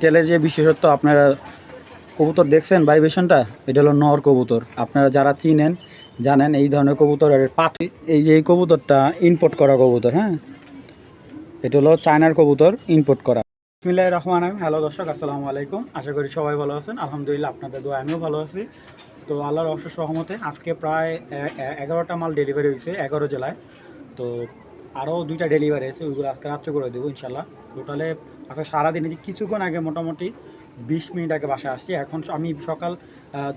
টেলের যে বিশেষত্ব আপনারা কবুতর দেখছেন ভাইব্রেশনটা, এটা হলো নর কবুতর। আপনারা যারা চিনেন জানেন এই ধরনের কবুতরের পাতি। এই যে এই কবুতরটা ইম্পোর্ট করা কবুতর, হ্যাঁ, এটা হলো চায়নার কবুতর ইম্পোর্ট করা। বিসমিল্লাহির রহমানির রহিম। হ্যালো দর্শক, আসসালামু আলাইকুম। আশা করি সবাই ভালো আছেন। আলহামদুলিল্লাহ, আপনাদের দোয়া আমিও ভালো আছি। তো আল্লাহর অশেষ রহমতে আজকে প্রায় 11টা মাল ডেলিভারি হয়েছে 11 জেলায়। তো আরও 2টা ডেলিভারি আছে, ওইগুলো আজকে রাত্রে করে দেবো ইনশাল্লাহ। টোটালে আজকে সারাদিনে যে কিছুক্ষণ আগে মোটামুটি 20 মিনিট আগে বাসায় আসছি। এখন আমি সকাল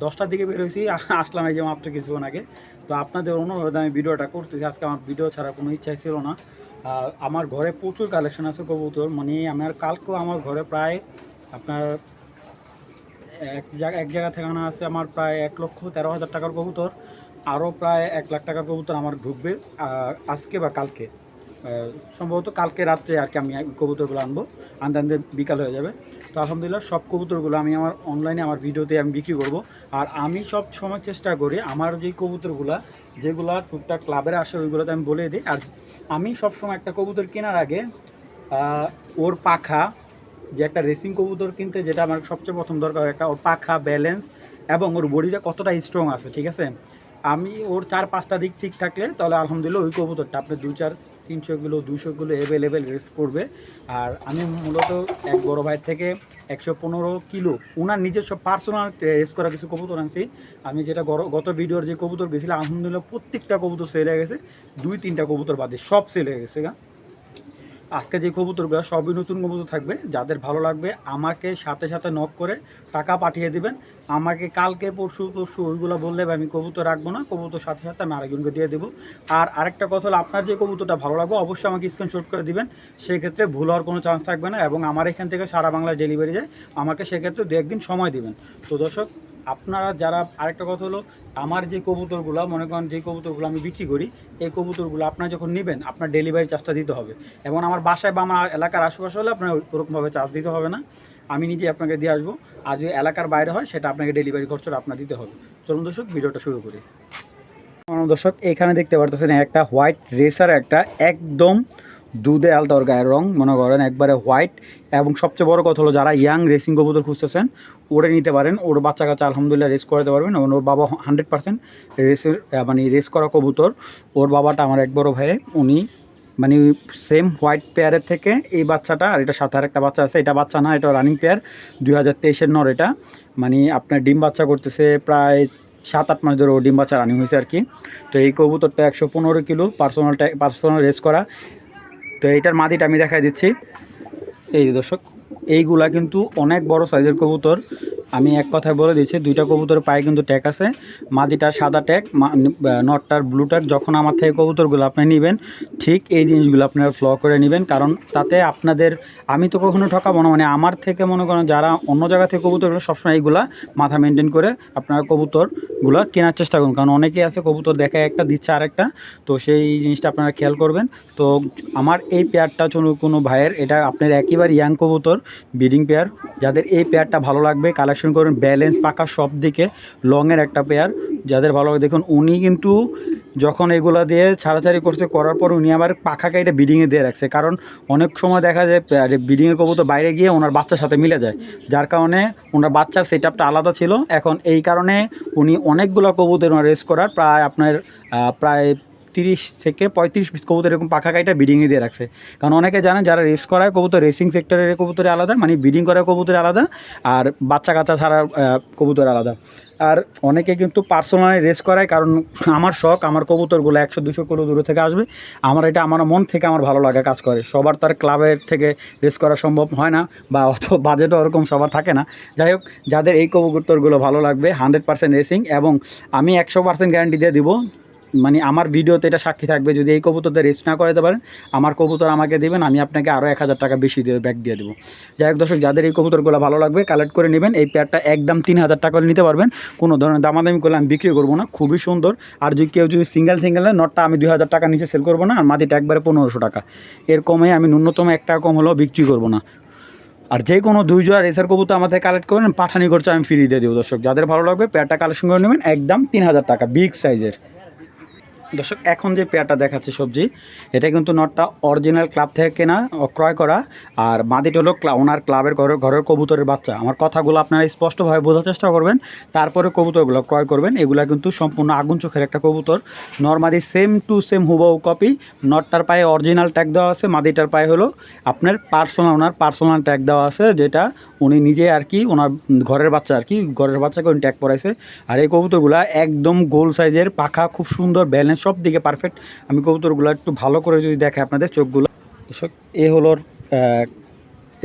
10টার দিকে বেরোইছি, আসলাম এই যে মাত্র কিছুক্ষণ আগে। তো আপনাদের অনুরোধে আমি ভিডিওটা করতেছি। আজকে আমার ভিডিও ছাড়া কোনো ইচ্ছাই ছিল না। আমার ঘরে প্রচুর কালেকশন আছে কবুতর, মানে আমার কালকেও আমার ঘরে প্রায় আপনার এক জায়গা থেকে আনা আছে আমার প্রায় 1,13,000 টাকার কবুতর। আরও প্রায় 1 লাখ টাকার কবুতর আমার ঢুকবে আজকে বা কালকে, সম্ভবত কালকে রাত্রে আর কি। আমি কবুতরগুলো আনবো, আনতে আনতে বিকাল হয়ে যাবে। তো আলহামদুলিল্লাহ সব কবুতরগুলো আমি আমার অনলাইনে আমার ভিডিওতে আমি বিক্রি করব। আর আমি সব সময় চেষ্টা করি আমার যেই কবুতরগুলো যেগুলো টুকটাক ক্লাবের আসে ওইগুলোতে আমি বলে দিই। আর আমি সবসময় একটা কবুতর কেনার আগে ওর পাখা, যে একটা রেসিং কবুতর কিনতে যেটা আমার সবচেয়ে প্রথম দরকার, একটা ওর পাখা ব্যালেন্স এবং ওর বডিটা কতটা স্ট্রং আছে, ঠিক আছে। আমি ওর 4-5টা দিক ঠিক থাকলে তাহলে আলহামদুলিল্লাহ ওই কবুতরটা আপনি 200-300 কিলো 200 কিলো অ্যাভেলেবেল রেস করবে। আর আমি মূলত এক বড় ভাইয়ের থেকে 115 কিলো ওনার নিজস্ব পার্সোনাল রেস করা কিছু কবুতর আনছি। আমি যেটা গত ভিডিওর যে কবুতর গেছিলাম আলহামদুলিল্লাহ প্রত্যেকটা কবুতর সেল হয়ে গেছে, 2-3টা কবুতর বাদে সব সেল হয়ে গেছে গা। আজকে যে কবুতরগুলো সবই নতুন কবুতর থাকবে। যাদের ভালো লাগবে আমাকে সাথে সাথে নক করে টাকা পাঠিয়ে দিবেন। আমাকে কালকে পরশু ওইগুলো বললে আমি কবুতর রাখবো না, কবুতর সাথে সাথে আমি আরেকজনকে দিয়ে দেবো। আর আরেকটা কথা হলো, আপনার যে কবুতরটা ভালো লাগবে অবশ্যই আমাকে স্ক্রিনশট করে দিবেন। সেক্ষেত্রে ভুল হওয়ার কোনো চান্স থাকবে না এবং আমার এখান থেকে সারা বাংলায় ডেলিভারি যায়। আমাকে সেক্ষেত্রে 2-1 দিন সময় দিবেন। তো দর্শক, আপনারা যারা, আরেকটা কথা হলো, আমার যে কবুতরগুলো মনে করেন যে কবুতরগুলো আমি বিক্রি করি, এই কবুতরগুলো আপনারা যখন নেবেন আপনার ডেলিভারি চার্জটা দিতে হবে। এবং আমার বাসায় বা আমার এলাকার আশেপাশে হলে আপনার ওরকমভাবে চার্জ দিতে হবে না, আমি নিজে আপনাকে দিয়ে আসবো। আর যদি এলাকার বাইরে হয় সেটা আপনাকে ডেলিভারি খরচটা আপনার দিতে হবে। চলুন দর্শক, ভিডিওটা শুরু করি। দর্শক, এখানে দেখতে পারতেছেন একটা হোয়াইট রেসার, একটা একদম দুধে আলতার গায়ের রং, মনে করেন একবারে হোয়াইট। এবং সবচেয়ে বড় কথা হলো, যারা ইয়াং রেসিং কবুতর খুঁজতেছেন ওরে নিতে পারেন। ওর বাচ্চা কাচ্চা আলহামদুলিল্লাহ রেস করাতে পারবেন। এবং ওর বাবা 100% রেসের মানে রেস করা কবুতর। ওর বাবাটা আমার এক বড় ভাই, উনি মানে সেম হোয়াইট পেয়ারের থেকে এই বাচ্চাটা, আর এটা সাথে আর একটা বাচ্চা আছে, এটা বাচ্চা না, এটা রানিং পেয়ার 2023-এর নর। এটা মানে আপনার ডিম বাচ্চা করতেছে প্রায় 7-8 মাস ধরে ও ডিম বাচ্চা রানিং হয়েছে আর কি। তো এই কবুতরটা 115 কিলো পার্সোনাল রেস করা। তো এইটার মাদিটা আমি দেখাই দিচ্ছি। এই দর্শক, এইগুলা কিন্তু অনেক বড় সাইজের কবুতর। আমি এক কথায় বলে দিচ্ছি, 2টা কবুতরের পায়ে কিন্তু ট্যাগ আছে। মাদিটার সাদা ট্যাগ, নটটার ব্লু ট্যাগ। যখন আমার থেকে কবুতরগুলো আপনি নেবেন ঠিক এই জিনিসগুলো আপনারা ফ্লো করে নেবেন, কারণ তাতে আপনাদের, আমি তো কখনো ঠকাবো না। মানে আমার থেকে মনে করেন যারা অন্য জায়গা থেকে কবুতরগুলো সবসময় এইগুলা মাথা মেনটেন করে আপনারা কবুতরগুলো কেনার চেষ্টা করুন, কারণ অনেকেই আছে কবুতর দেখায় একটা দিচ্ছে আরেকটা। তো সেই জিনিসটা আপনারা খেয়াল করবেন। তো আমার এই পেয়ারটা কোনো ভাইয়ের, এটা আপনার একেবারে ইয়াং কবুতর ব্রিডিং পেয়ার। যাদের এই পেয়ারটা ভালো লাগবে কালেকশন করুন। ব্যালেন্স পাকা সব দিকে লংয়ের একটা পেয়ার, যাদের ভালো লাগে। দেখুন উনি কিন্তু যখন এগুলা দিয়ে ছাড়াছাড়ি করছে, করার পর উনি আবার পাখাকে এটা ব্রিডিংয়ে দিয়ে রাখছে। কারণ অনেক সময় দেখা যায় ব্রিডিংয়ের কবুতর বাইরে গিয়ে ওনার বাচ্চার সাথে মিলে যায়, যার কারণে ওনার বাচ্চার সেট আপটা আলাদা ছিল। এখন এই কারণে উনি অনেকগুলো কবুতর রেস করার প্রায় আপনার প্রায় 30 থেকে 35 পিস কবুতর এরকম পাখা কাইটা ব্রিডিংয়ে দিয়ে রাখছে। কারণ অনেকে জানেন যারা রেস করায় কবুতর, রেসিং সেক্টরের কবুতরে আলাদা, মানে ব্রিডিং করার কবুতরে আলাদা, আর বাচ্চা কাচ্চা ছাড়ার কবুতর আলাদা। আর অনেকে কিন্তু পার্সোনালি রেস করায়, কারণ আমার শখ আমার কবুতরগুলো 100-200 কিলো দূরে থেকে আসবে। আমার এটা আমার মন থেকে আমার ভালো লাগা কাজ করে। সবার তার ক্লাবের থেকে রেস করা সম্ভব হয় না, বা অত বাজেটও ওরকম সবার থাকে না। যাই হোক, যাদের এই কবুতরগুলো ভালো লাগবে 100% রেসিং, এবং আমি 100% গ্যারান্টি দিয়ে দিব, মানে আমার ভিডিওতে এটা সাক্ষী থাকবে, যদি এই কবুতরদের রেস না করাতে পারেন আমার কবুতর আমাকে দেবেন, আমি আপনাকে আরও 1000 টাকা বেশি দিয়ে ব্যাক দিয়ে দেবো। যাই হোক দর্শক, যাদের এই কবুতরগুলো ভালো লাগবে কালেক্ট করে নেবেন। এই পেয়ারটা একদম 3000 টাকা নিতে পারবেন, কোনো ধরনের দামাদামি করলে আমি বিক্রি করবো না, খুবই সুন্দর। আর যদি কেউ যদি সিঙ্গেল নটটা আমি 2000 টাকা নিচে সেল করবো না, আর মাদিটা একবারে 1500 টাকা। এর কমে আমি ন্যূনতম 1 টাকা কম হলেও বিক্রি করবো না। আর যে কোনো 2 জোড়া রেসার কবুতর আমাদের কালেক্ট করেন, পাঠানি খরচা আমি ফ্রি দিয়ে দেবো। দর্শক, যাদের ভালো লাগবে পেয়ারটা কালেকশন করে নেবেন, একদম 3000 টাকা, বিগ সাইজের। দর্শক এখন যে পেয়ারটা দেখাচ্ছে সবজি, এটা কিন্তু নটটা অরিজিনাল ক্লাব থেকে কেনা ক্রয় করা, আর মাদিটা হলো ওনার ক্লাবের ঘরের কবুতরের বাচ্চা। আমার কথাগুলো আপনারা স্পষ্টভাবে বোঝার চেষ্টা করবেন, তারপরে কবুতরগুলো ক্রয় করবেন। এগুলো কিন্তু সম্পূর্ণ আগুন চোখের একটা কবুতর, নর্মালি সেম টু সেম হুবহু কপি। নটটার পায়ে অরিজিনাল ট্যাগ দেওয়া আছে, মাদিটার পায়ে হলো আপনার ওনার পার্সোনাল ট্যাগ দেওয়া আছে, যেটা উনি নিজে আর কি ওনার ঘরের বাচ্চা আর কি, ঘরের বাচ্চাকে উনি ট্যাগ পরাইছে। আর এই কবুতরগুলো একদম গোল সাইজের, পাখা খুব সুন্দর, ব্যালেন্স সব দিকে পারফেক্ট। আমি কবুতরগুলো একটু ভালো করে যদি দেখে আপনাদের চোখগুলো, এ হলো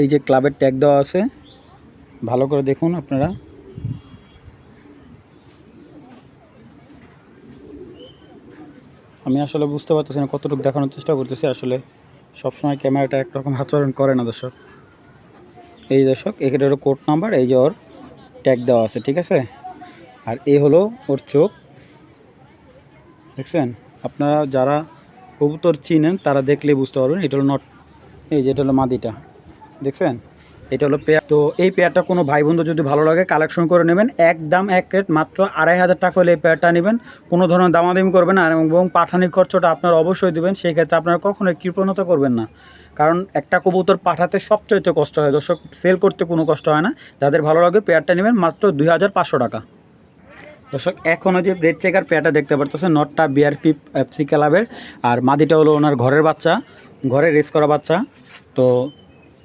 এই যে ক্লাবের ট্যাগ দেওয়া আছে, ভালো করে দেখুন আপনারা। আমি আসলে বুঝতে পারতেছি না কতটুকু দেখানোর চেষ্টা করতেছি, আসলে সবসময় ক্যামেরাটা একরকম আচরণ করে না দর্শক। এই দর্শক এখানে হলো কোড নাম্বার, এই যে ওর ট্যাগ দেওয়া আছে, ঠিক আছে। আর এই হলো ওর চোখ, দেখছেন? আপনারা যারা কবুতর চিনেন তারা দেখলেই বুঝতে পারবেন। এটা হলো নট, এই যে এটা হলো মাদিটা, দেখছেন? এটা হলো পেয়ার। তো এই পেয়ারটা কোনো ভাই বন্ধু যদি ভালো লাগে কালেকশন করে নেবেন, একদম এক রেট মাত্র 2500 টাকা হলে এই পেয়ারটা নেবেন। কোনো ধরনের দামাদামি করবেন না, এবং পাঠানির খরচটা আপনারা অবশ্যই দেবেন। সেই ক্ষেত্রে আপনারা কখনোই কৃপণতা করবেন না, কারণ একটা কবুতর পাঠাতে সবচেয়ে কষ্ট হয় দর্শক, সেল করতে কোনো কষ্ট হয় না। যাদের ভালো লাগে পেয়ারটা নেবেন মাত্র 2500 টাকা। দর্শক এখনও যে রেড চেকার পেয়ারটা দেখতে পারতেছেন, নটটা বিআরপি এফসি ক্লাবের, আর মাদিটা হলো ওনার ঘরের বাচ্চা, ঘরে রেস করা বাচ্চা। তো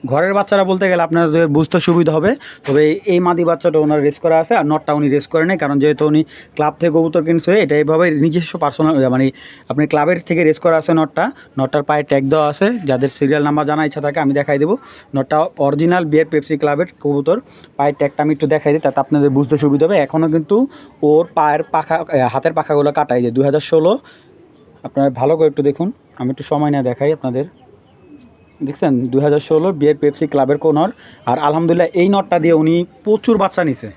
ঘরের বাচ্চারা বলতে গেলে আপনাদের বুঝতে সুবিধা হবে, তবে এই মাদি বাচ্চাটা ওনার রেস করা আছে, আর নটটা উনি রেস করে নেই, কারণ যেহেতু উনি ক্লাব থেকে কবুতর কিনছে, এটা এইভাবে নিজস্ব পার্সোনাল মানে আপনি ক্লাবের থেকে রেস করা আছে। নটটার পায়ে ট্যাগ দেওয়া আছে, যাদের সিরিয়াল নাম্বার জানা ইচ্ছা থাকে আমি দেখাই দেবো। নটটা অরিজিনাল বিয়ার পেপসি ক্লাবের কবুতর, পায়ের ট্যাগটা আমি একটু দেখাই দিই, তাতে আপনাদের বুঝতে সুবিধা হবে। এখনও কিন্তু ওর পায়ের পাখা, হাতের পাখাগুলো কাটাই, যে 2016। আপনারা ভালো করে একটু দেখুন, আমি একটু সময় নিয়ে দেখাই আপনাদের। দেখছেন 2016 বিয়ের পেপসি ক্লাবের কোনর। আর আলহামদুলিল্লাহ এই নটটা দিয়ে উনি প্রচুর বাচ্চা নিছে,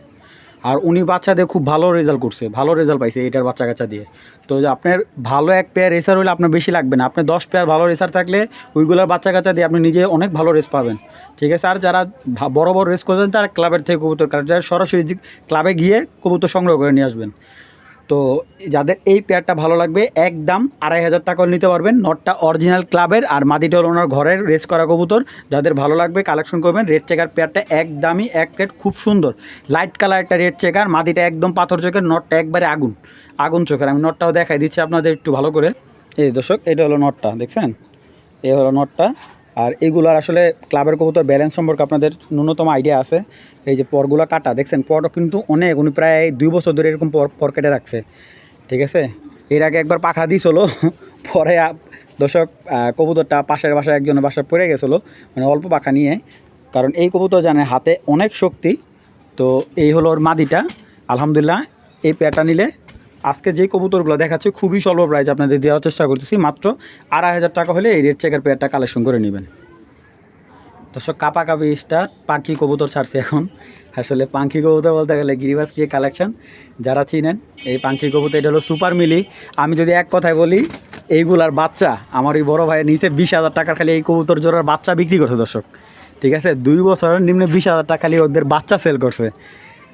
আর উনি বাচ্চা দিয়ে খুব ভালো রেজাল্ট করছে, ভালো রেজাল্ট পাইছে এটার বাচ্চা কাচ্চা দিয়ে। তো যে আপনার ভালো এক পেয়ার রেসার হলে আপনার বেশি লাগবে না, আপনার 10 পেয়ার ভালো রেসার থাকলে ওইগুলোর বাচ্চা কাচ্চা দিয়ে আপনি নিজে অনেক ভালো রেস পাবেন, ঠিক আছে। আর যারা বড় বড় রেস করছেন তারা ক্লাবের থেকে কবুতর, যারা সরাসরি ক্লাবে গিয়ে কবুতর সংগ্রহ করে নিয়ে আসবেন। তো যাদের এই পেয়ারটা ভালো লাগবে একদম 2500 টাকা নিতে পারবেন। নটটা অরিজিনাল ক্লাবের, আর মাদিটা হলো ওনার ঘরের রেস করা কবুতর। যাদের ভালো লাগবে কালেকশন করবেন। রেড চেকার পেয়ারটা একদমই এক রেট, খুব সুন্দর লাইট কালার একটা রেড চেকার, মাদিটা একদম পাথর চোখের, নটটা একবারে আগুন আগুন চোখের। আমি নটটাও দেখাই দিচ্ছি আপনাদের একটু ভালো করে। এই দর্শক এটা হলো নটটা, দেখছেন? এই হলো নটটা। আর এইগুলোর আসলে ক্লাবের কবুতর ব্যালেন্স সম্পর্কে আপনাদের ন্যূনতম আইডিয়া আছে। এই যে পরগুলো কাটা, দেখছেন? পরও কিন্তু অনেক, উনি প্রায় 2 বছর ধরে এরকম পর কেটে রাখছে, ঠিক আছে। এর আগে একবার পাখা দিয়েছিল, পরে দর্শক কবুতরটা পাশের বাসায় একজনের বাসায় পড়ে গেছিলো, মানে অল্প পাখা নিয়ে। কারণ এই কবুতর জানে হাতে অনেক শক্তি। তো এই হলো ওর মাদিটা। আলহামদুলিল্লাহ এই পেয়ারটা নিলে আজকে যে কবুতরগুলো দেখাচ্ছে খুবই স্বল্প প্রাইস আপনাদের দেওয়ার চেষ্টা করতেছি, মাত্র 2500 টাকা হলে এই রেড চেকার পেয়ারটা কালেকশন করে নেবেন। দর্শক কাপাকাপি স্টার পাখি কবুতর ছাড়ছে এখন। আসলে পাখি কবুতর বলতে গেলে গিরিবাস যে কালেকশন, যারা চিনেন এই পাখি কবুতর, এটা হলো সুপার মিলি। আমি যদি এক কথায় বলি, এইগুলার বাচ্চা আমার এই বড় ভাইয়ের নিচে 20,000 টাকার খালি এই কবুতর জোড়ার বাচ্চা বিক্রি করছে দর্শক, ঠিক আছে। 2 বছরের নিম্নে 20,000 টাকা খালি ওদের বাচ্চা সেল করছে।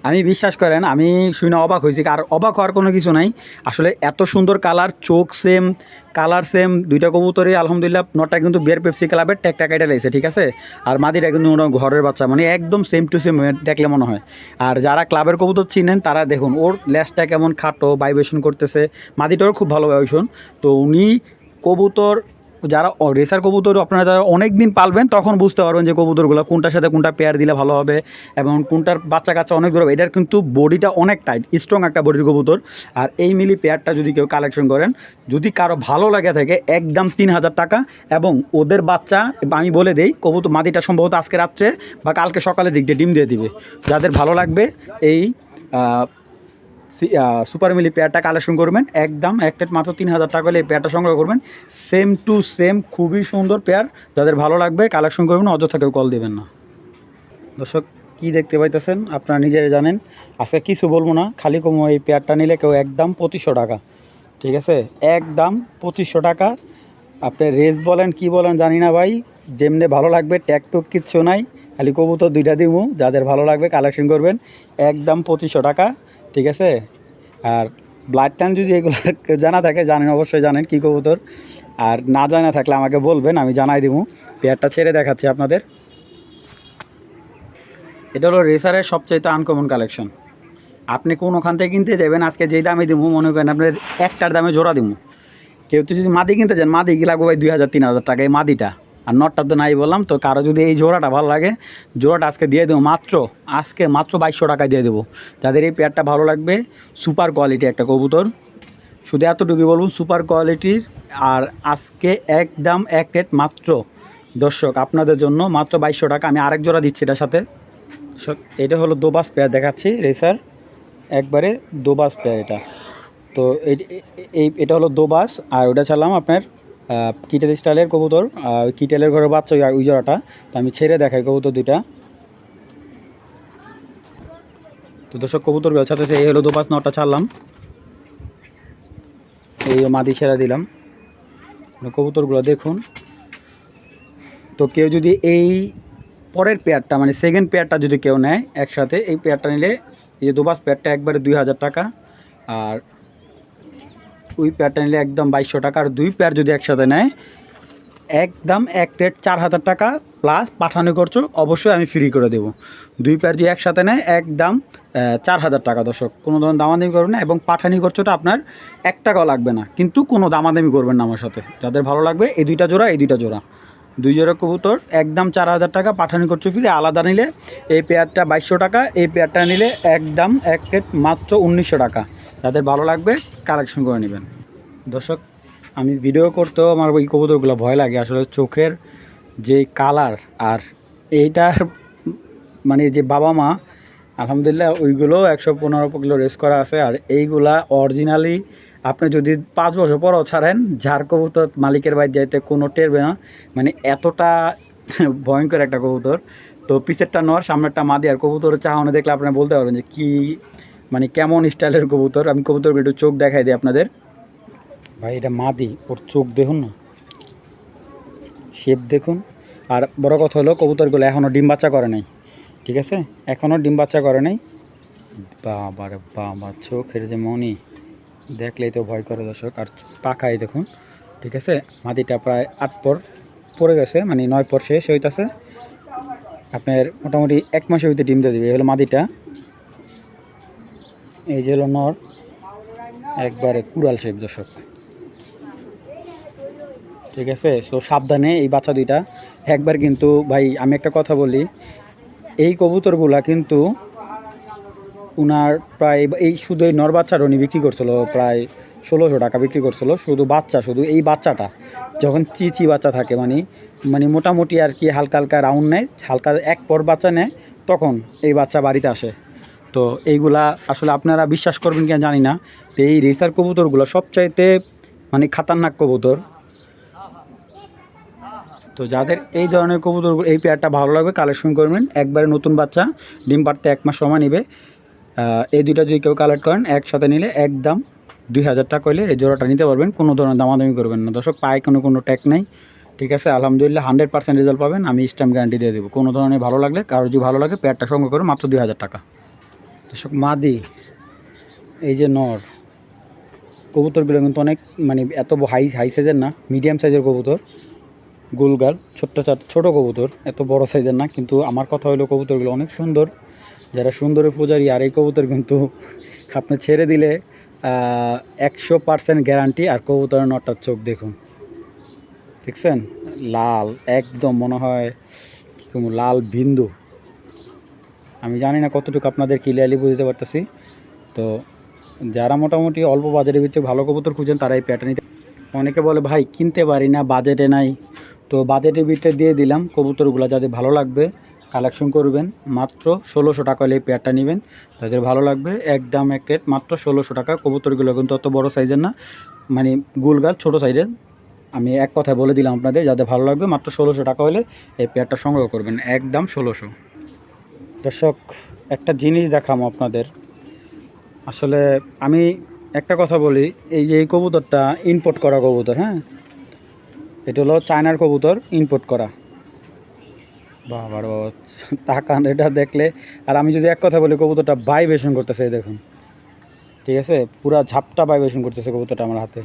আমি বিশ্বাস করেন, আমি শুনে অবাক হয়েছি। আর অবাক হওয়ার কোনো কিছু নাই, আসলে এত সুন্দর কালার, চোখ সেম, কালার সেম, দুইটা কবুতরই আলহামদুলিল্লাহ। নটটা কিন্তু বিয়ার পেপসি ক্লাবের ট্যাগটা কাইটা রয়েছে, ঠিক আছে। আর মাদিটা কিন্তু ওনার ঘরের বাচ্চা, মানে একদম সেম টু সেম দেখলে মনে হয়। আর যারা ক্লাবের কবুতর চিনেন তারা দেখুন ওর লেজটা কেমন খাটো, ভাইব্রেশন করতেছে। মাদিটারও খুব ভালো ভাইব্রেশন। তো উনি কবুতর, যারা রেসার কবুতর আপনারা যারা অনেক দিন পালবেন তখন বুঝতে পারবেন যে কবুতরগুলো কোনটার সাথে কোনটা পেয়ার দিলে ভালো হবে, এবং কোনটার বাচ্চা কাচ্চা অনেক দূর হবে। এটার কিন্তু বডিটা অনেক টাইট, স্ট্রং একটা বডির কবুতর। আর এই মিলি পেয়ারটা যদি কেউ কালেকশন করেন, যদি কারো ভালো লাগে থাকে, একদম 3000 টাকা। এবং ওদের বাচ্চা আমি বলে দেই, কবুতর মাদিটা সম্ভবত আজকে রাত্রে বা কালকে সকালে দিক দিয়ে ডিম দিয়ে দিবে। যাদের ভালো লাগবে এই সুপার মিলি পেয়ারটা কালেকশন করবেন, একদম এক প্লেট মাত্র 3000 টাকা হলে এই পেয়ারটা সংগ্রহ করবেন। সেম টু সেম খুবই সুন্দর পেয়ার, যাদের ভালো লাগবে কালেকশন করবেন, অযথা কেউ কল দেবেন না। দর্শক কী দেখতে পাইতেছেন আপনারা নিজেরা জানেন। আজকে কিছু বলবো না, খালি কমো এই পেয়ারটা নিলে কেউ একদম 2500 টাকা, ঠিক আছে। একদম 2500 টাকা। আপনি রেস বলেন কি বলেন জানি না ভাই, যেমনি ভালো লাগবে, ট্যাগ টুক কিচ্ছু নাই, খালি কবুতর 2টা দিমু। যাদের ভালো লাগবে কালেকশন করবেন, একদম 2500 টাকা, ঠিক আছে। আর ব্লাড টাইম যদি এগুলো জানা থাকে জানেন, অবশ্যই জানেন কী কবুতর, আর না জানা থাকলে আমাকে বলবেন, আমি জানাই দিব। পেয়ারটা ছেড়ে দেখাচ্ছি আপনাদের। এটা হলো রেসারের সবচাইতে আনকমন কালেকশন। আপনি কোনোখান থেকে কিনতে দেবেন, আজকে যেই দামে দিব মনে করেন আপনার একটার দামে জোড়া দিব। কেউ তো যদি মাদি কিনতে চান, মাদি লাগবে ভাই 2000-3000 টাকা এই মাদিটা, আর নটটা তো নাই বললাম। তো কারো যদি এই জোড়াটা ভালো লাগে, জোড়াটা আজকে দিয়ে দেবো আজকে মাত্র 2200 টাকায় দিয়ে দেবো। যাদের এই পেয়ারটা ভালো লাগবে, সুপার কোয়ালিটি একটা কবুতর, শুধু এতটুকুই বলবো সুপার কোয়ালিটির। আর আজকে একদম এক রেট মাত্র দর্শক আপনাদের জন্য মাত্র 2200 টাকা। আমি আরেক জোড়া দিচ্ছি এটার সাথে। এটা হলো দোবাস পেয়ার দেখাচ্ছি, রেসার একবারে দোবাস পেয়ার এটা। তো এটা হলো দোবাস, আর ওটা ছাড়লাম আপনার কিটেল স্টাইলের কবুতর, কিটেলের ঘরের বাচ্চা ওই জোড়াটা। তো আমি ছেড়ে দেখাই কবুতর দুইটা। তো দর্শক কবুতরগুলো সাথে এই হলো দোবাস, নটা ছাড়লাম, এই মাদি ছেড়ে দিলাম। কবুতরগুলো দেখুন। তো কেউ যদি এই পরের পেয়ারটা মানে সেকেন্ড পেয়ারটা যদি কেউ নেয় একসাথে, এই পেয়ারটা নিলে এই যে দোবাস পেয়ারটা একবারে 2000 টাকা, আর ওই পেয়ারটা নিলে একদম 2200 টাকা। আর দুই পেয়ার যদি একসাথে নেয় একদম এক রেট 4000 টাকা প্লাস পাঠানো খরচ অবশ্যই আমি ফ্রি করে দেবো। দুই পেয়ার যদি একসাথে নেয় একদম 4000 টাকা দর্শক, কোনো ধরনের দামাদামি করবেন না, এবং পাঠানি খরচটা আপনার 1 টাকাও লাগবে না, কিন্তু কোনো দামাদামি করবেন না আমার সাথে। যাদের ভালো লাগবে এই দুইটা জোড়া, দুই জোড়া কবুতর একদম 4000 টাকা, পাঠানি খরচ ফ্রি। আলাদা নিলে এই পেয়ারটা 2200 টাকা, এই পেয়ারটা নিলে একদম এক রেট মাত্র 1900 টাকা। যাদের ভালো লাগবে কালেকশন করে নেবেন। দর্শক আমি ভিডিও করতেও আমার ওই কবুতরগুলো ভয় লাগে, আসলে চোখের যে কালার আর এইটার মানে যে বাবা মা আলহামদুলিল্লাহ ওইগুলো 115 কিলো রেস করা আছে। আর এইগুলা অরিজিনালি আপনি যদি 5 বছর পরও ছাড়েন, যার কবুতর মালিকের বাড়ি যাইতে কোনো টেরবে না, মানে এতটা ভয়ঙ্কর একটা কবুতর। তো পিছেরটা নর, সামনেরটা মাদি। আর কবুতরের চাহনে দেখলে আপনারা বলতে পারবেন যে কী মানে কেমন স্টাইলের কবুতর। আমি কবুতরকে একটু চোখ দেখাই দিই আপনাদের। ভাই এটা মাদি, ওর চোখ দেখুন না, শেপ দেখুন। আর বড় কথা হলো কবুতরগুলো এখনও ডিম বাচ্চা করে নাই, ঠিক আছে, এখনও ডিম বাচ্চা করে নাই। বাবার বাবা চোখের যে মনি দেখলেই তো ভয় করে দর্শক। আর পাখাই দেখুন, ঠিক আছে। মাদিটা প্রায় 8 পর পড়ে গেছে, মানে 9 পর শেষ হইতেছে। আপনার মোটামুটি 1 মাসের ভিতরে ডিম দিয়ে দেবে। এই হলো মাদিটা, এই যে হলো নর, একবারে কুড়াল শেপ দর্শক, ঠিক আছে। সো সাবধানে এই বাচ্চা দুইটা একবার। কিন্তু ভাই আমি একটা কথা বলি, এই কবুতরগুলা কিন্তু উনার প্রায় এই শুধু এই নর বাচ্চাটা উনি বিক্রি করছিল প্রায় 1600 টাকা বিক্রি করছিল, শুধু বাচ্চা, শুধু এই বাচ্চাটা যখন চিচি বাচ্চা থাকে, মানে মানে মোটামুটি আর কি হালকা হালকা রাউন্ড নেয়, হালকা 1 পর বাচ্চা নেয়, তখন এই বাচ্চা বাড়িতে আসে। তো এইগুলা আসলে আপনারা বিশ্বাস করবেন কিনা জানি না, তো এই রেসার কবুতরগুলো সবচাইতে মানে খাতারনাক কবুতর। তো যাদের এই ধরনের কবুতরগুলো এই পেয়ারটা ভালো লাগবে কালেকশন করবেন। একবারে নতুন বাচ্চা, ডিম পাড়তে 1 মাস সময় নেবে। এই দুইটা যদি কেউ কালেক্ট করেন একসাথে নিলে একদম 2000 টাকা হলে এই জোড়াটা নিতে পারবেন, কোনো ধরনের দামাদামি করবেন না দর্শক। পায়ে কোনো ট্যাগ নেই, ঠিক আছে। আলহামদুলিল্লাহ 100% রেজাল্ট পাবেন, আমি স্ট্যাম্প গ্যারান্টি দিয়ে দেবো। কোনো ধরনের ভালো লাগলে, কারো যদি ভালো লাগে পেয়ারটা সঙ্গে করে মাত্র 2000 টাকা দর্শক। মাদি, এই যে নর, কবুতরগুলো কিন্তু অনেক মানে এত হাই সাইজের না, মিডিয়াম সাইজের কবুতর, গোলগাল ছোট কবুতর, এত বড় সাইজের না। কিন্তু আমার কথা হলো কবুতরগুলো অনেক সুন্দর, যারা সুন্দরের পূজারি। আর এই কবুতর কিন্তু আপনি ছেড়ে দিলে 100% গ্যারান্টি। আর কবুতরের নটার চোখ দেখুন, দেখছেন, লাল একদম, মনে হয় লাল বিন্দু। আমি জানি না কতটুকু আপনাদের ক্লিয়ারলি বুঝতে পারতেছি। তো যারা মোটামুটি অল্প বাজেটের ভিতরে ভালো কবুতর খুঁজেন তারা এই প্যাটার্ন নিতে। অনেকে বলে ভাই কিনতে পারি না, বাজেটে নাই। তো বাজেটের ভিতরে দিয়ে দিলাম কবুতরগুলো, যাদের ভালো লাগবে কালেকশন করবেন। মাত্র 1600 টাকা হলে এই পেয়ারটা নেবেন, যাদের ভালো লাগবে একদম এক রেট মাত্র 1600 টাকা। কবুতরগুলো কিন্তু অত বড় সাইজের না, মানে গোলগাল ছোট সাইজের। আমি এক কথায় বলে দিলাম আপনাদের, যাদের ভালো লাগবে মাত্র 1600 টাকা হলে এই পেয়ারটা সংগ্রহ করবেন, একদম 1600। দর্শক একটা জিনিস দেখাবো আপনাদের, আসলে আমি একটা কথা বলি, এই যে এই কবুতরটা ইম্পোর্ট করা কবুতর, হ্যাঁ, এটা হলো চায়নার কবুতর, ইম্পোর্ট করা। বাবার বাবা তাকান এটা দেখলে। আর আমি যদি এক কথা বলি, কবুতরটা ভাইব্রেশন করতেছে, দেখুন, ঠিক আছে, পুরা ঝাপটা ভাইব্রেশন করতেছে কবুতরটা আমার হাতে।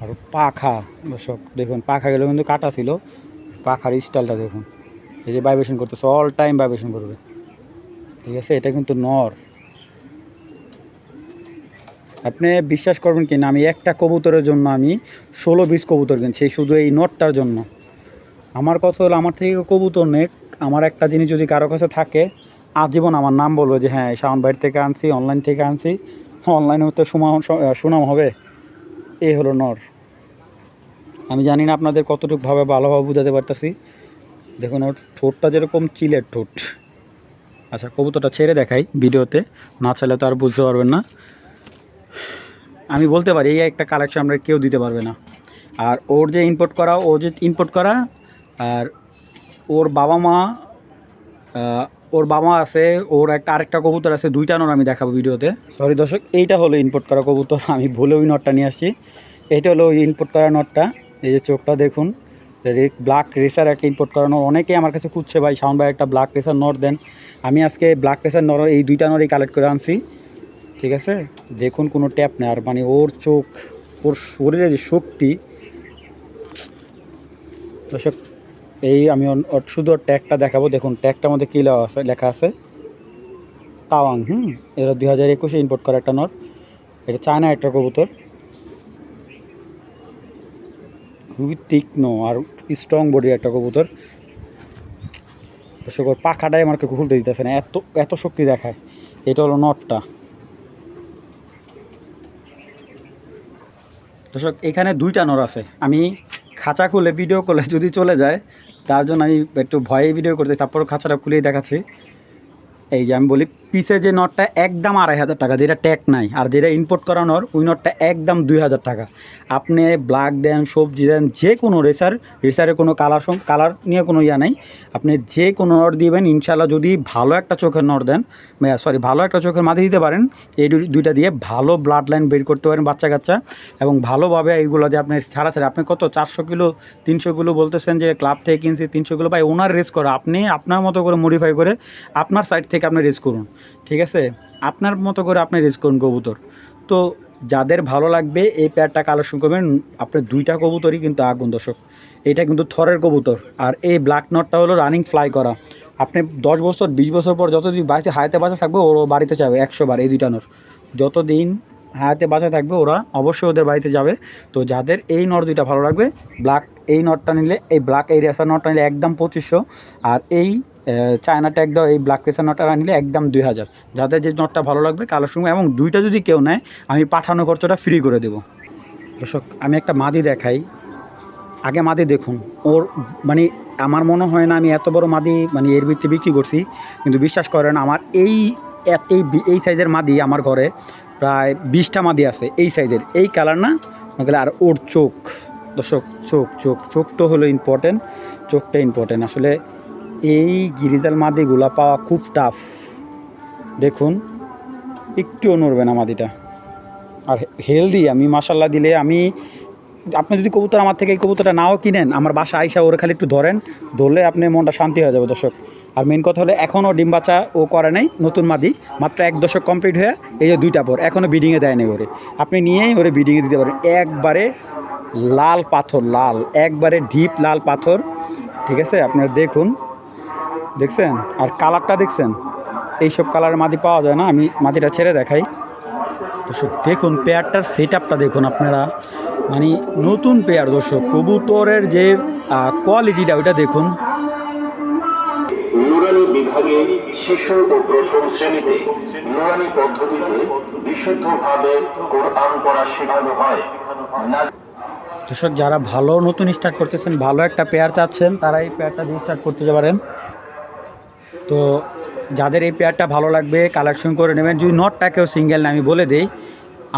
আর পাখা দর্শক দেখুন, পাখাগুলো কিন্তু কাটা ছিল, পাখার স্টাইলটা দেখুন, এই যে ভাইব্রেশন করতেছে, অল টাইম ভাইব্রেশন করবে। ঠিক আছে, এটা কিন্তু নর। আপনি বিশ্বাস করবেন কি না, আমি একটা কবুতরের জন্য আমি 16-20 কবুতর কিনছি শুধু এই নটটার জন্য। আমার কথা হলো, আমার থেকে কবুতর নেক, আমার একটা জিনিস যদি কারো কাছে থাকে আজীবন আমার নাম বলবো যে হ্যাঁ শাওন ভাইয়ের থেকে আনছি, অনলাইন থেকে আনছি, অনলাইনে তো সুনাম হবে। এই হলো নর। আমি জানি না আপনাদের কতটুকুভাবে ভালোভাবে বোঝাতে পারতেছি। দেখুন ওর ঠোঁটটা যেরকম চিলের ঠোঁট। আচ্ছা কবুতরটা ছেড়ে দেখাই ভিডিওতে, না চাইলে তো আর বুঝতে পারবেন না। আমি বলতে পারি এই একটা কালেকশন আমরা কেউ দিতে পারবে না। আর ওর যে ইম্পোর্ট করা আর ওর বাবা মা, ওর বাবা আছে, ওর আরেকটা কবুতর আছে, দুইটা নর আমি দেখাবো ভিডিওতে। সরি দর্শক, এইটা হলো ইম্পোর্ট করা কবুতর, আমি ভুলে ওই নটটা নিয়ে আসছি। এইটা হলো ওই ইম্পোর্ট করা নটটা। এই যে চোখটা দেখুন, ব্ল্যাক রেসার একটা ইম্পোর্ট করানো। অনেকেই আমার কাছে খুঁজছে ভাই শাওন ভাই একটা ব্ল্যাক রেসার নট দেন। আমি আজকে ব্ল্যাক রেসার নর এই দুইটা নরই কালেক্ট করে আনছি। ঠিক আছে, দেখুন কোনো ট্যাপ নেই। আর মানে ওর চোখ, ওর শরীরে যে শক্তি দর্শক, এই আমি শুধু ট্যাগটা দেখাবো। দেখুন ট্যাগটার মধ্যে কী লেখা আছে, তাওয়াং। এটা 2021 ইম্পোর্ট করা একটা নট। এটা চায়না একটা কবুতর, খুবই তীক্ষ্ণ আর স্ট্রং বডি একটা কবুতর। দর্শক ওর পাখাটাই আমাকে খুলতে দিতেছে না, এত এত শক্তি দেখায়। এটা হলো নটটা। দর্শক এখানে দুইটা নর আছে, আমি খাঁচা খুলে ভিডিও করলে যদি চলে যায় তার জন্য আমি একটু ভয়ে ভিডিও করতে, তারপর খাঁচাটা খুলেই দেখাচ্ছি। এই যে আমি বলি পিসে যে নটটা একদম 2500 টাকা, যেটা ট্যাগ নাই, আর যেটা ইম্পোর্ট করা নর ওই নটটা একদম 2000 টাকা। আপনি ব্ল্যাক দেন, সবজি দেন, যে কোনো রেসারের কোনো কালার নিয়ে কোনো ইয়া নাই। আপনি যে কোনো নট দিবেন ইনশাল্লাহ, যদি ভালো একটা চোখের নট দেন, ভালো একটা চোখের মাথা দিতে পারেন, এই দুইটা দিয়ে ভালো ব্লাড লাইন বের করতে পারেন বাচ্চা কাচ্চা। এবং ভালোভাবে এইগুলো দিয়ে আপনি ছাড়া আপনি কত 400 কিলো 300 কিলো বলতেছেন যে ক্লাব থেকে কিনছি 300 কিলো, ভাই ওনার রেস করা, আপনি আপনার মতো করে মডিফাই করে আপনার সাইড থেকে আপনি রেস করুন। ঠিক আছে, আপনার মতো করে আপনি রেস করুন কবুতর। তো যাদের ভালো লাগবে এই পেয়ারটা কালেকশন করবেন। আপনার দুইটা কবুতরই কিন্তু আগুন দর্শক, এটা কিন্তু থরের কবুতর। আর এই ব্ল্যাক নটটা হলো রানিং ফ্লাই করা। আপনি 10 বছর 20 বছর পর যতদিন হায়াতে বাঁচা থাকবে ওর বাড়িতে যাবে 100 বার। এই দুইটা নর যতদিন হায়াতে বাঁচা থাকবে ওরা অবশ্যই ওদের বাড়িতে যাবে। তো যাদের এই নর দুইটা ভালো লাগবে, এই নটটা নিলে, এই ব্ল্যাক এই রেসার নটটা নিলে একদম 2500। আর এই চায়না ট্যাগ দাও এই ব্ল্যাক রেসার নটটা নিলে একদম 2000। যাদের যে নটটা ভালো লাগবে কালেকশন, এবং দুইটা যদি কেউ নেয় আমি পাঠানো খরচটা ফ্রি করে দেবো। দর্শক আমি একটা মাদি দেখাই, আগে মাদি দেখুন। ওর মানে আমার মনে হয় না আমি এত বড় মাদি মানে এর ভিতরে বিক্রি করছি, কিন্তু বিশ্বাস করেন আমার এই এই সাইজের মাদি আমার ঘরে প্রায় 20টা মাদি আছে এই সাইজের, এই কালার না গেলে। আর ওর চোখ দর্শক, চোখ তো হলো ইম্পর্টেন্ট, চোখটা ইম্পর্টেন্ট আসলে। এই গিরিজাল মাদিগুলা পাওয়া খুব টাফ। দেখুন একটুও নড়বে না মাদিটা, আর হেলদি। আমি মাশাল্লাহ দিলে, আপনি যদি কবুতর আমার থেকে এই কবুতরটা নাও কিনেন, আমার বাসা আইসা ওরা খালি একটু ধরলে আপনি মনটা শান্তি হয়ে যাবে দর্শক। আর মেন কথা হলো এখনও ডিম বাচ্চা ও করে নাই, নতুন মাদি মাত্র 1 দশক কমপ্লিট হয়ে এই যে 2টা পর এখনও বিডিংয়ে দেয় নাই ওরে। আপনি নিয়েই ওরে বিডিংয়ে দিতে পারেন। একবারে লাল পাথর, একবারে ডিপ লাল পাথর। ঠিক আছে, আপনারা দেখছেন আর কালারটা দেখছেন, এইসব কালারের মাদি পাওয়া যায় না। আমি মাদিটা ছেড়ে দেখাই দর্শক। দেখুন পেয়ারটার সেট আপটা দেখুন আপনারা, মানে নতুন পেয়ার দর্শক। কবুতরের যে কোয়ালিটিটা ওইটা দেখুন। নুরানি বিভাগে শিশু ও প্রথম শ্রেণীতে নুরানি পদ্ধতিতে বিশুদ্ধভাবে কোরআন পড়া শেখানো হয়। দর্শক যারা ভালো নতুন স্টার্ট করতেছেন, ভালো একটা পেয়ার চাচ্ছেন, তারা এই পেয়ারটা দিয়ে স্টার্ট করতে পারেন। তো যাদের এই পেয়ারটা ভালো লাগবে কালেকশন করে নেবেন। যদি নটটাকেও সিঙ্গেল না, আমি বলে দিই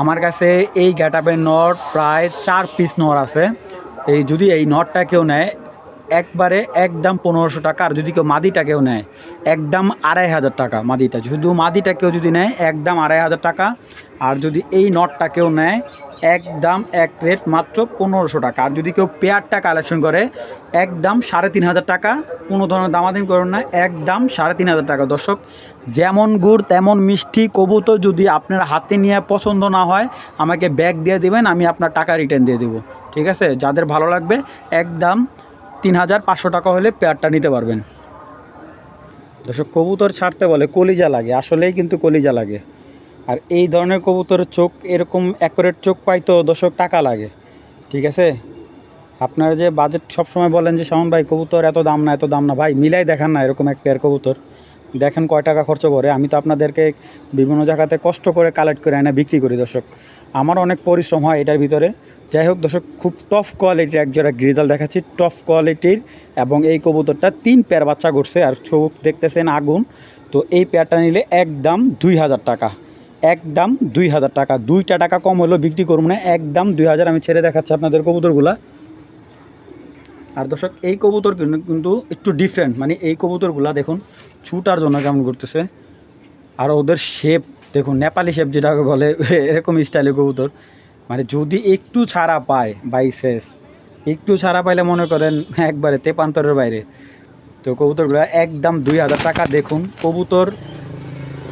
আমার কাছে এই গ্যাটআপের নট প্রায় 4 পিস নট আছে। যদি এই নটটা কেউ নেয় একবারে একদম 1500 টাকা। আর যদি কেউ মাদিটাকেও নেয় একদম 2500 টাকা মাদিটা, শুধু মাদিটা কেউ যদি নেয় একদম 2500 টাকা। আর যদি এই নটটা কেউ নেয় একদম এক রেট মাত্র 1500 টাকা। আর যদি কেউ পেয়ারটা কালেকশন করে একদম 3500 টাকা। কোনো ধরনের দামাদামি করুন না, একদম 3500 টাকা। দর্শক, যেমন গুড় তেমন মিষ্টি কবুতর যদি আপনার হাতে নিয়ে পছন্দ না হয় আমাকে ব্যাগ দিয়ে দেবেন, আমি আপনার টাকা রিটার্ন দিয়ে দেবো। ঠিক আছে, যাদের ভালো লাগবে একদম 3500 টাকা হলে পেয়ারটা নিতে পারবেন। দর্শক, কবুতর ছাড়তে বলে কলিজা লাগে, আসলেই কিন্তু কলিজা লাগে। আর এই ধরনের কবুতরের চোখ এরকম অ্যাকুরেট চোখ পাই তো দর্শক টাকা লাগে। ঠিক আছে, আপনারা যে বাজেট সবসময় বলেন যে শাওন ভাই কবুতর এত দাম না এত দাম না, ভাই মিলাই দেখান না এরকম এক পেয়ার কবুতর, দেখেন কয় টাকা খরচ করে। আমি তো আপনাদেরকে বিভিন্ন জায়গাতে কষ্ট করে কালেক্ট করে এনে বিক্রি করি দর্শক, আমার অনেক পরিশ্রম হয় এটার ভিতরে। যাই হোক দর্শক, খুব টফ কোয়ালিটির এক জোড়া গ্রিজাল দেখাচ্ছি, টফ কোয়ালিটির। এবং এই কবুতরটা 3 পেয়ার বাচ্চা করছে, আর চোখ দেখতেছেন আগুন। তো এই পেয়ারটা নিলে একদম 2000 টাকা, একদম 2000 টাকা। 2টা টাকা কম হলেও বিক্রি করবো না, একদম 2000। আমি ছেড়ে দেখাচ্ছি আপনাদের কবুতরগুলা। আর দর্শক, এই কবুতর কিন্তু একটু ডিফারেন্ট, মানে এই কবুতরগুলা দেখুন ছুটার জন্য কেমন করতেছে। আর ওদের শেপ দেখুন, নেপালি শেপ যেটাকে বলে এরকম স্টাইলের কবুতর। মানে যদি একটু ছাড়া পায় বাই শেষ, একটু ছাড়া পাইলে মনে করেন একবারে তেপান্তরের বাইরে। তো কবুতরগুলো একদম 2000 টাকা। দেখুন কবুতর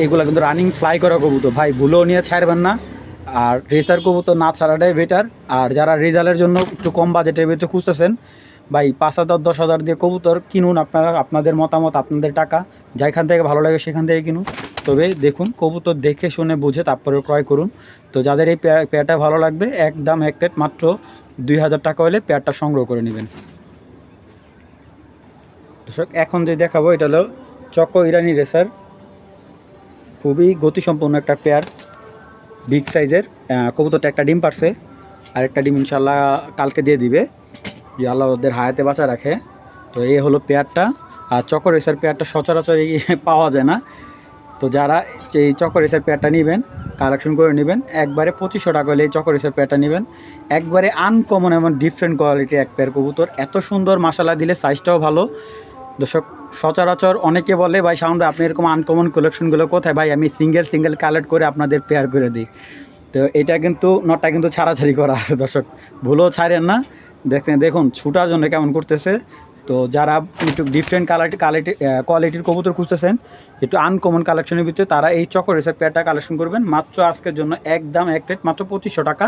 এগুলো কিন্তু রানিং ফ্লাই করা কবুতর, ভাই ভুলেও নিয়ে ছাড়বেন না। আর রেসার কবুতর না ছাড়াটাই বেটার। আর যারা রেজাল্টের জন্য একটু কম বাজেটের ভিতরে খুঁজতেছেন, ভাই 5000 10,000 দিয়ে কবুতর কিনুন। আপনারা আপনাদের মতামত, আপনাদের টাকা, যেখান থেকে ভালো লাগে সেখান থেকে কিনুন। তবে দেখুন কবুতর দেখে শুনে বুঝে তারপরে ক্রয় করুন। তো যাদের এই পেয়ারটা ভালো লাগবে একদম এক রেট মাত্র 2000 টাকা হলে পেয়ারটা সংগ্রহ করে নেবেন। দর্শক, এখন যে দেখাবো এটা হলো চকো ইরানি রেসার, খুবই গতিসম্পন্ন একটা পেয়ার, বিগ সাইজের। কবুতরটা একটা ডিম পারছে, আর একটা ডিম ইনশাল্লাহ কালকে দিয়ে দিবে, যে আল্লাহ ওদের হায়াতে বাঁচা রাখে। তো এই হলো পেয়ারটা। আর চকো রেসার পেয়ারটা সচরাচর পাওয়া যায় না। তো যারা এই চকো রেসার পেয়ারটা নেবেন, কালেকশন করে নেবেন, একবারে 2500 টাকা হলে এই চকো রেসার পেয়ারটা নেবেন। একবারে আনকমন এবং ডিফারেন্ট কোয়ালিটির এক পেয়ার কবুতর, এত সুন্দর মাশাআল্লাহ, দিলে সাইজটাও ভালো। দর্শক, সচরাচর অনেকে বলে ভাই শাওন ভাই আপনি এরকম আনকমন কালেকশনগুলো কোথায়, ভাই আমি সিঙ্গেল কালেক্ট করে আপনাদের পেয়ার করে দিই। তো এটা কিন্তু নটটা কিন্তু ছাড়াছাড়ি করা আছে দর্শক, ভুলেও ছাড়েন না। দেখুন ছুটার জন্য কেমন করতেছে। তো যারা একটু ডিফারেন্ট কোয়ালিটির কবুতর খুঁজতেছেন, একটু আনকমন কালেকশনের ভিতরে, তারা এই চকো রেসার পেয়ারটা কালেকশন করবেন মাত্র আজকের জন্য একদম এক রেট মাত্র 2500 টাকা।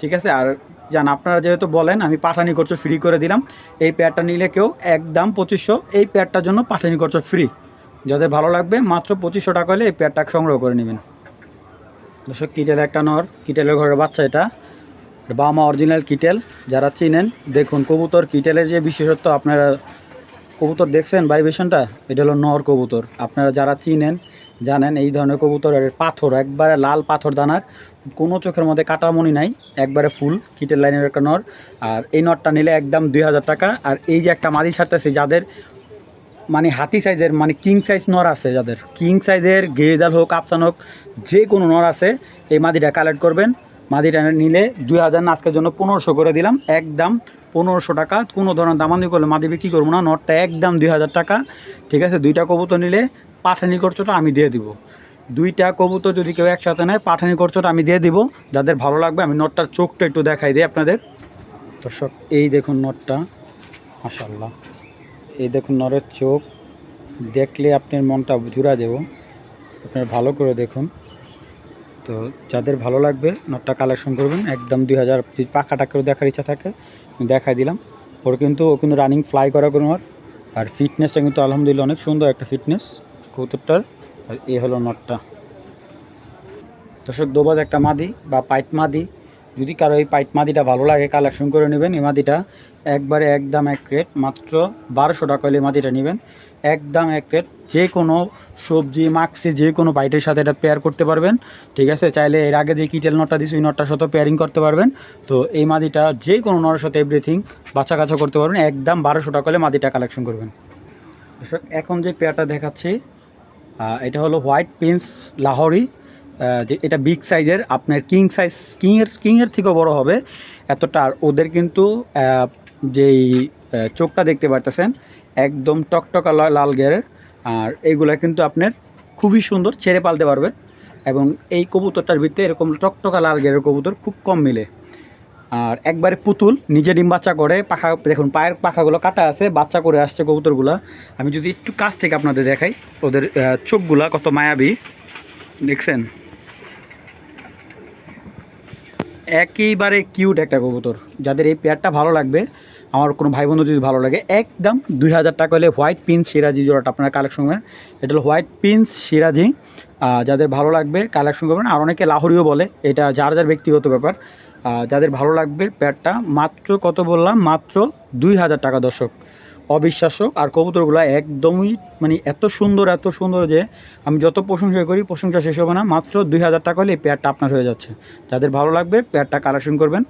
ঠিক আছে, আর জান আপনারা যেহেতু বলেন আমি পাঠানি খরচ ফ্রি করে দিলাম, এই পেয়ারটা নিলে কেউ একদম 2500, এই পেয়ারটার জন্য পাঠানি খরচ ফ্রি। যাদের ভালো লাগবে মাত্র 2500 টাকা হলে এই পেয়ারটা সংগ্রহ করে নেবেন। দর্শক, কিটেল একটা নর, কিটেলের ঘরের বাচ্চা এটা, বামা অরিজিনাল কিটেল। যারা চিনেন দেখুন কবুতর কিটেলের যে বিশেষত্ব, আপনারা কবুতর দেখছেন ভাইব্রেশনটা, এটা হলো নর কবুতর। আপনারা যারা চিনেন জানেন এই ধরনের কবুতরের পাথর, একবারে লাল পাথর দানার, কোনো চোখের মধ্যে কাটামণি নাই, একবারে ফুল কিটেল লাইনের একটা নর। আর এই নরটা নিলে একদম 2000 টাকা। আর এই যে একটা মাদি ছাড়তেছে, যাদের মানে হাতি সাইজের মানে কিং সাইজ নর আছে, যাদের কিং সাইজের গেরিজাল হোক আফসান হোক যে কোনো নর আছে, এই মাদিটা কালেক্ট করবেন। মাদিটা নিলে 2000 না, আজকের জন্য 1500 করে দিলাম, একদম 1500 টাকা। কোনো ধরনের দামানি করলে মাদি বিক্রি করবো না, নটটা একদম 2000 টাকা। ঠিক আছে, 2টা কবুতর নিলে পাঠানি খরচটা আমি দিয়ে দিব। 2টা কবুতর যদি কেউ একসাথে নেয় পাঠানি খরচটা আমি দিয়ে দিব। যাদের ভালো লাগবে আমি নটটার চোখটা একটু দেখাই দিই আপনাদের। দর্শক, এই দেখুন নটটা, মাশাআল্লাহ, এই দেখুন নরের চোখ, দেখলে আপনার মনটা জুড়া দেব, আপনারা ভালো করে দেখুন। তো যাদের ভালো লাগবে নটটা কালেকশন করবেন একদম 2000। যদি পাখাটা করে দেখার ইচ্ছা থাকে আমি দেখাই দিলাম। ও কিন্তু রানিং ফ্লাই করা কোনো নট, আর ফিটনেসটা কিন্তু আলহামদুলিল্লাহ অনেক সুন্দর একটা ফিটনেস কবুতরটার। আর এই হলো নটটা। দর্শক, দোবাজ একটা মাদি বা পাইট মাদি, যদি কারো এই পাইট মাদিটা ভালো লাগে কালেকশন করে নেবেন। এই মাদিটা একবারে একদম এক রেট মাত্র 1200 টাকা হলে এই মাদিটা নেবেন, একদম এক রেট। যে কোনো সবজি মাক্সি যে কোনো পাইটের সাথে এটা পেয়ার করতে পারবেন। ঠিক আছে, চাইলে এর আগে যে কিটেল নটটা দিয়েছি ওই নটটার সাথে পেয়ারিং করতে পারবেন। তো এই মাদিটা যে কোনো নটের সাথে এভরিথিং বাচ্চা কাচ্চা করতে পারবেন, একদম 1200 টাকা হলে মাদিটা কালেকশন করবেন। দর্শক, এখন যে পেয়ারটা দেখাচ্ছি এটা হলো হোয়াইট প্রিন্স লাহোরি। যে এটা বিগ সাইজের, আপনার কিংয়ের থেকেও বড় হবে এতটা। আর ওদের কিন্তু যেই চোখটা দেখতে পারতেছেন একদম টকটকা লাল গেরের। আর এইগুলা কিন্তু আপনার খুবই সুন্দর, ছেড়ে পালতে পারবেন। এবং এই কবুতরটার ভিতরে এরকম টকটকা লাল গেরের কবুতর খুব কম মিলে। আর একবারে পুতুল, নিজে ডিম বাচ্চা করে, পাখা দেখুন পায়ের পাখাগুলো কাটা আছে, বাচ্চা করে আসছে কবুতরগুলা। আমি যদি একটু কাছ থেকে আপনাদের দেখাই, ওদের চোখগুলা কত মায়াবী দেখছেন, একেবারে কিউট একটা কবুতর। যাদের এই পেয়ারটা ভালো লাগবে, আমার কোনো ভাই বন্ধু যদি ভালো লাগে, একদম 2000 টাকা হলে হোয়াইট পিন্স সিরাজি জোড়াটা আপনারা কালেকশন করবেন। এটা হলো হোয়াইট পিন্স সিরাজি, যাদের ভালো লাগবে কালেকশন করবেন। আর অনেকে লাহোরিও বলে, এটা যার যার ব্যক্তিগত ব্যাপার। যাদের ভালো লাগবে পেয়ারটা মাত্র কত বললাম, মাত্র 2000 টাকা দর্শক, অবিশ্বাস্য। আর কবুতরগুলো একদমই মানে এত সুন্দর যে আমি যত প্রশংসা করি প্রশংসা শেষ হবে না। মাত্র 2000 টাকা হলে এই পেয়ারটা আপনার হয়ে যাচ্ছে। যাদের ভালো লাগবে পেয়ারটা কালেকশন করবেন।